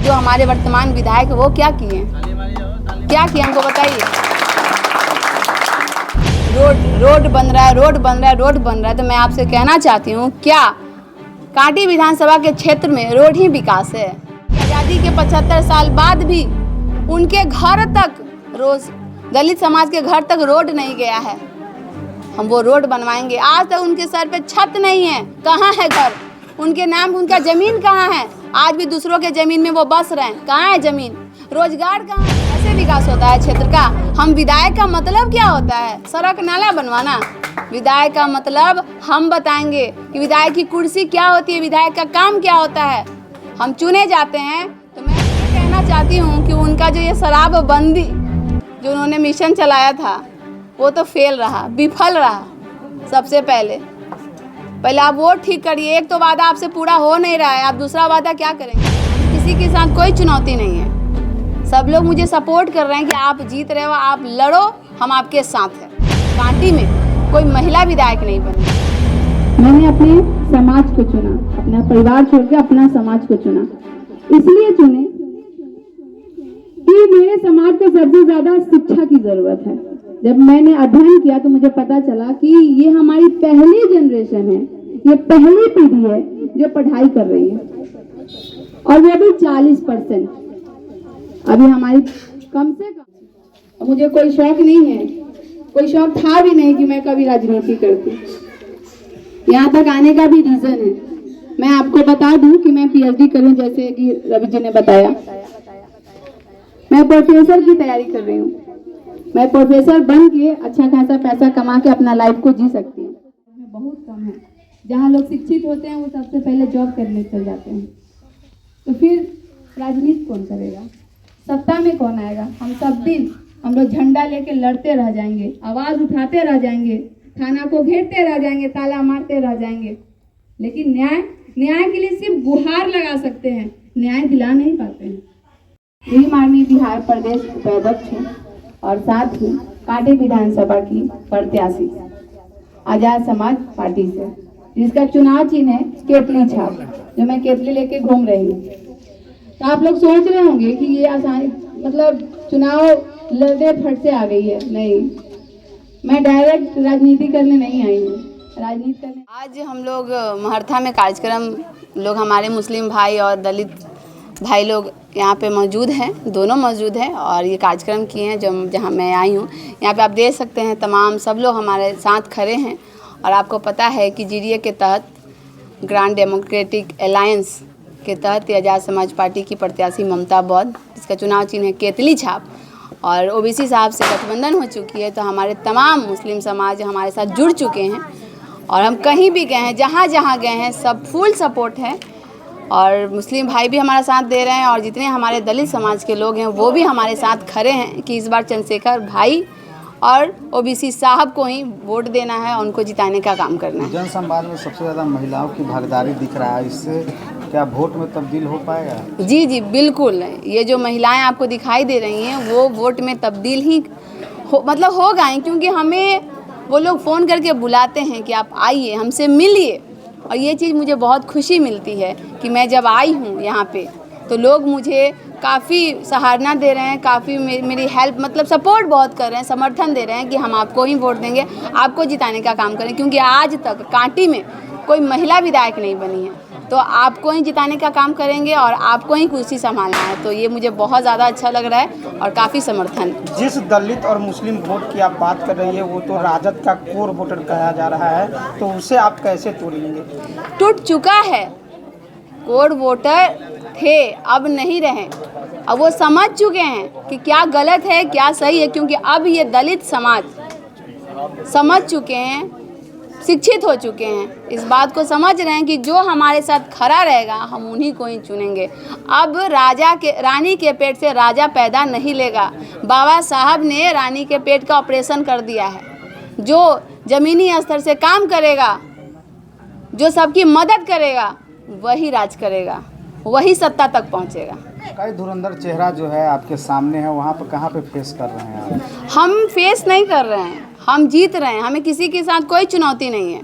जो हमारे वर्तमान विधायक वो क्या किए, क्या किए हमको बताइए। रोड बन रहा है, रोड बन रहा है, रोड बन रहा है। तो मैं आपसे कहना चाहती हूँ, क्या कांटी विधानसभा के क्षेत्र में रोड ही विकास है? आज़ादी के 75 साल बाद भी उनके घर तक रोज दलित समाज के घर तक रोड नहीं गया है। हम वो रोड बनवाएंगे। आज तक उनके सर पे छत नहीं है। कहाँ है घर? उनके नाम उनका ज़मीन कहाँ है? आज भी दूसरों के ज़मीन में वो बस रहे हैं। कहाँ है ज़मीन? रोजगार कहाँ है? कैसे विकास होता है क्षेत्र का? हम विधायक का मतलब क्या होता है? सड़क नाला बनवाना? विधायक का मतलब हम बताएंगे कि विधायक की कुर्सी क्या होती है, विधायक का काम क्या होता है। हम चुने जाते हैं। तो मैं ये कहना चाहती हूँ कि उनका जो ये शराबबंदी जो उन्होंने मिशन चलाया था वो तो फेल रहा, विफल रहा। सबसे पहले आप वो ठीक करिए। एक तो वादा आपसे पूरा हो नहीं रहा है, आप दूसरा वादा क्या करेंगे? किसी के साथ कोई चुनौती नहीं है। सब लोग मुझे सपोर्ट कर रहे हैं कि आप जीत रहे हो, आप लड़ो, हम आपके साथ हैं। कांटी में कोई महिला विधायक नहीं बनी। मैंने अपने समाज को चुना, अपना परिवार छोड़ के अपना समाज को चुना। इसलिए चुने कि मेरे समाज को सबसे ज्यादा शिक्षा की जरूरत है। जब मैंने अध्ययन किया तो मुझे पता चला कि ये हमारी पहली जनरेशन है, ये पहली पीढ़ी है जो पढ़ाई कर रही है, और वो भी 40%। अभी हमारी कम से कम, मुझे कोई शौक नहीं है, कोई शौक था भी नहीं कि मैं कभी राजनीति करती। यहाँ तक आने का भी रीजन है। मैं आपको बता दूं कि मैं पीएचडी करूं, जैसे कि रवि जी ने बताया। मैं प्रोफेसर की तैयारी कर रही हूँ। मैं प्रोफेसर बन के अच्छा खासा पैसा कमा के अपना लाइफ को जी सकती हूँ। बहुत कम है जहाँ लोग शिक्षित होते हैं वो सबसे पहले जॉब करने चल जाते हैं। तो फिर राजनीति कौन करेगा? सत्ता में कौन आएगा? हम सब दिन हम लोग झंडा लेके लड़ते रह जाएंगे, आवाज़ उठाते रह जाएंगे, थाना को घेरते रह जाएंगे, ताला मारते रह जाएंगे, लेकिन न्याय के लिए सिर्फ गुहार लगा सकते हैं, न्याय दिला नहीं पाते हैं। भीम आर्मी बिहार प्रदेश उपाध्यक्ष हूँ और साथ ही कांटी विधानसभा की प्रत्याशी आजाद समाज पार्टी से, जिसका चुनाव चिन्ह है केतली छाप, जो मैं केतली लेके घूम रही हूँ। तो आप लोग सोच रहे होंगे कि ये आसानी मतलब चुनाव लड़ने फट से आ गई है। नहीं, मैं डायरेक्ट राजनीति करने नहीं आई हूँ, राजनीति करने। आज हम लोग महर्था में कार्यक्रम, लोग हमारे मुस्लिम भाई और दलित भाई लोग यहाँ पे मौजूद हैं, दोनों मौजूद हैं और ये कार्यक्रम किए हैं जो जहाँ मैं आई हूँ। यहाँ पे आप देख सकते हैं तमाम सब लोग हमारे साथ खड़े हैं। और आपको पता है कि जीडीए के तहत ग्रांड डेमोक्रेटिक अलायंस के तहत आजाद समाज पार्टी की प्रत्याशी ममता बौद्ध, जिसका चुनाव चिन्ह है केतली छाप, और ओबीसी साहब से गठबंधन हो चुकी है। तो हमारे तमाम मुस्लिम समाज हमारे साथ जुड़ चुके हैं और हम कहीं भी गए हैं, जहाँ जहाँ गए हैं, सब फुल सपोर्ट है। और मुस्लिम भाई भी हमारा साथ दे रहे हैं और जितने हमारे दलित समाज के लोग हैं वो भी हमारे साथ खड़े हैं कि इस बार चंद्रशेखर भाई और ओबीसी साहब को ही वोट देना है, उनको जिताने का काम करना है। जन संवाद में सबसे ज़्यादा महिलाओं की भागीदारी दिख रहा है, इससे क्या वोट में तब्दील हो पाएगा? जी जी बिल्कुल। ये जो महिलाएं आपको दिखाई दे रही हैं वो वोट में तब्दील ही होगा, क्योंकि हमें वो लोग फ़ोन करके बुलाते हैं कि आप आइए, हमसे मिलिए। और ये चीज़ मुझे बहुत खुशी मिलती है कि मैं जब आई हूँ यहाँ पे तो लोग मुझे काफ़ी सराहना दे रहे हैं, काफ़ी मेरी हेल्प सपोर्ट बहुत कर रहे हैं, समर्थन दे रहे हैं कि हम आपको ही वोट देंगे, आपको जिताने का काम करें। क्योंकि आज तक कांटी में कोई महिला विधायक नहीं बनी है, तो आपको ही जिताने का काम करेंगे और आपको ही कुर्सी संभालना है। तो ये मुझे बहुत ज़्यादा अच्छा लग रहा है और काफ़ी समर्थन। जिस दलित और मुस्लिम वोट की आप बात कर रही है वो तो राजद का कोर वोटर कहा जा रहा है, तो उसे आप कैसे तोड़ेंगे? टूट चुका है। कोर वोटर थे, अब नहीं रहे। अब वो समझ चुके हैं कि क्या गलत है क्या सही है, क्योंकि अब ये दलित समाज समझ चुके हैं, शिक्षित हो चुके हैं, इस बात को समझ रहे हैं कि जो हमारे साथ खड़ा रहेगा हम उन्हीं को ही चुनेंगे। अब रानी के पेट से राजा पैदा नहीं लेगा। बाबा साहब ने रानी के पेट का ऑपरेशन कर दिया है। जो ज़मीनी स्तर से काम करेगा, जो सबकी मदद करेगा, वही राज करेगा, वही सत्ता तक पहुंचेगा। कई धुरंधर चेहरा जो है आपके सामने है, वहाँ पर कहाँ पे फेस कर रहे हैं आप? हम फेस नहीं कर रहे हैं, हम जीत रहे हैं। हमें किसी के साथ कोई चुनौती नहीं है।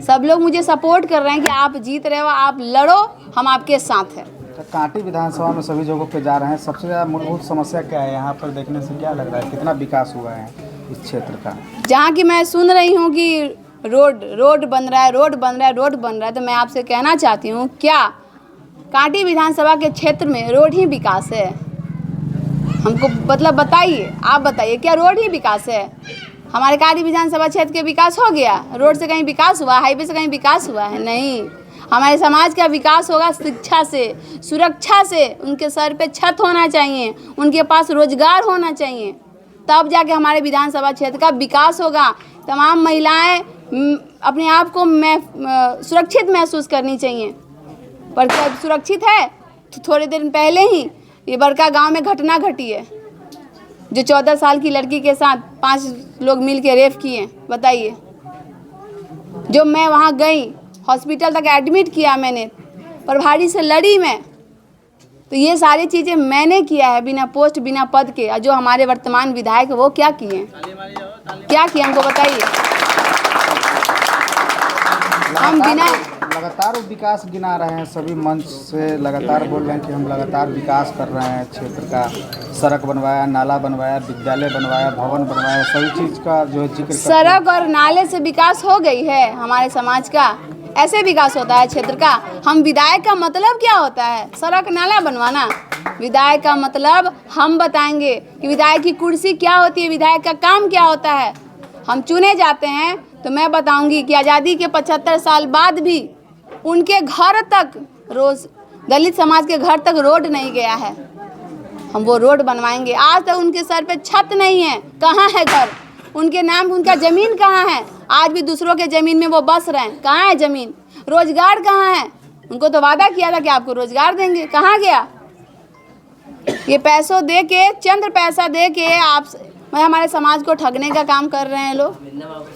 सब लोग मुझे सपोर्ट कर रहे हैं कि आप जीत रहे हो, आप लड़ो, हम आपके साथ हैं। कांटी विधानसभा में सभी जगहों पे जा रहे हैं, सबसे ज़्यादा मूलभूत समस्या क्या है यहाँ पर देखने से क्या लग रहा है, कितना विकास हुआ है इस क्षेत्र का? जहाँ की मैं सुन रही हूँ कि रोड बन रहा है, रोड बन रहा है, रोड बन रहा है, तो मैं आपसे कहना चाहती हूँ क्या कांटी विधानसभा के क्षेत्र में रोड ही विकास है? हमको मतलब बताइए, आप बताइए, क्या रोड ही विकास है? हमारे कांटी विधानसभा क्षेत्र के विकास हो गया? रोड से कहीं विकास हुआ? हाईवे से कहीं विकास हुआ है? नहीं। हमारे समाज का विकास होगा शिक्षा से, सुरक्षा से। उनके सर पे छत होना चाहिए, उनके पास रोजगार होना चाहिए, तब जाके हमारे विधानसभा क्षेत्र का विकास होगा। तमाम महिलाएं अपने आप को सुरक्षित महसूस करनी चाहिए। पर क्या सुरक्षित है? तो थोड़े दिन पहले ही ये बड़का गांव में घटना घटी है, जो 14 साल की लड़की के साथ 5 लोग मिल के रेप किए। बताइए, जो मैं वहाँ गई, हॉस्पिटल तक एडमिट किया मैंने, प्रभारी से लड़ी मैं। तो ये सारी चीज़ें मैंने किया है बिना पोस्ट बिना पद के। और जो हमारे वर्तमान विधायक वो क्या किए, क्या किए हमको बताइए। हम बिना लगातार विकास गिना रहे हैं, सभी मंच से लगातार बोल रहे हैं कि हम लगातार विकास कर रहे हैं क्षेत्र का। सड़क बनवाया, नाला बनवाया, विद्यालय बनवाया, भवन बनवाया, सभी चीज़ का जो है जिक्र। सड़क और नाले से विकास हो गई है हमारे समाज का? ऐसे विकास होता है क्षेत्र का? हम विधायक का मतलब क्या होता है? सड़क नाला बनवाना? विधायक का मतलब हम बताएंगे कि विधायक की कुर्सी क्या होती है, विधायक का काम क्या होता है। हम चुने जाते हैं तो मैं बताऊंगी कि आज़ादी के 75 साल बाद भी उनके घर तक रोज दलित समाज के घर तक रोड नहीं गया है। हम वो रोड बनवाएंगे। आज तक उनके सर पे छत नहीं है। कहाँ है घर? उनके नाम उनका ज़मीन कहाँ है? आज भी दूसरों के ज़मीन में वो बस रहे हैं। कहाँ है ज़मीन? रोजगार कहाँ है? उनको तो वादा किया था कि आपको रोजगार देंगे, कहाँ गया? ये पैसों दे के, चंद पैसा दे के आप हमारे समाज को ठगने का काम कर रहे हैं लोग,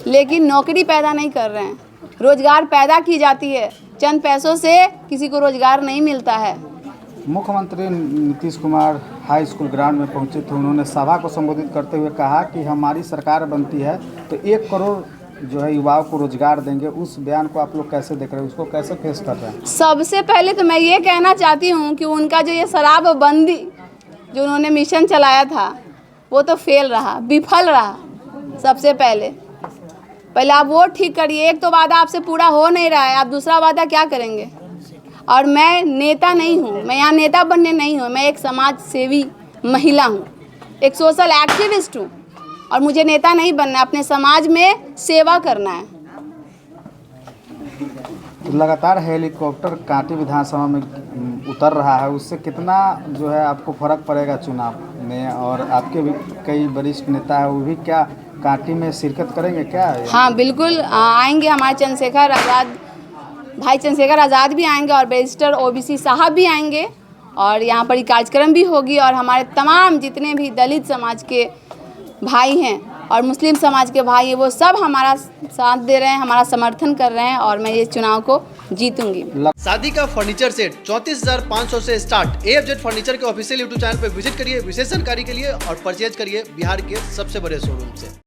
लेकिन नौकरी पैदा नहीं कर रहे हैं। रोजगार पैदा की जाती है, चंद पैसों से किसी को रोजगार नहीं मिलता है। मुख्यमंत्री Nitish Kumar high school ground में पहुंचे थे। उन्होंने सभा को संबोधित करते हुए कहा कि हमारी सरकार बनती है तो 1 करोड़ जो है युवाओं को रोजगार देंगे। उस बयान को आप लोग कैसे देख रहे हैं, उसको कैसे फेस कर रहे हैं? सबसे पहले तो मैं ये कहना चाहती हूँ कि उनका जो ये शराबबंदी जो उन्होंने मिशन चलाया था वो तो फेल रहा, विफल रहा। सबसे पहले आप वो ठीक करिए। एक तो वादा आपसे पूरा हो नहीं रहा है, आप दूसरा वादा क्या करेंगे? और मैं नेता नहीं हूँ, मैं यहाँ नेता बनने नहीं हूँ, मैं एक समाज सेवी महिला हूँ, एक सोशल एक्टिविस्ट हूँ, और मुझे नेता नहीं बनना, अपने समाज में सेवा करना है। तो लगातार हेलीकॉप्टर कांटी विधानसभा में उतर रहा है, उससे कितना जो है आपको फर्क पड़ेगा चुनाव में? और आपके भी कई वरिष्ठ नेता है, वो भी क्या कांटी में शिरकत करेंगे क्या? हाँ बिल्कुल आएंगे। हमारे चंद्रशेखर आज़ाद भाई चंद्रशेखर आज़ाद भी आएंगे और बैरिस्टर ओबीसी साहब भी आएंगे, और यहाँ पर कार्यक्रम भी होगी। और हमारे तमाम जितने भी दलित समाज के भाई हैं और मुस्लिम समाज के भाई हैं, वो सब हमारा साथ दे रहे हैं, हमारा समर्थन कर रहे हैं, और मैं ये चुनाव को जीतूंगी। शादी का फर्नीचर सेट 34,500 से स्टार्ट। AFZ फर्नीचर के ऑफिशियल यूट्यूब चैनल पर विजिट करिए विशेष जानकारी के लिए और परचेज करिए बिहार के सबसे बड़े शोरूम से।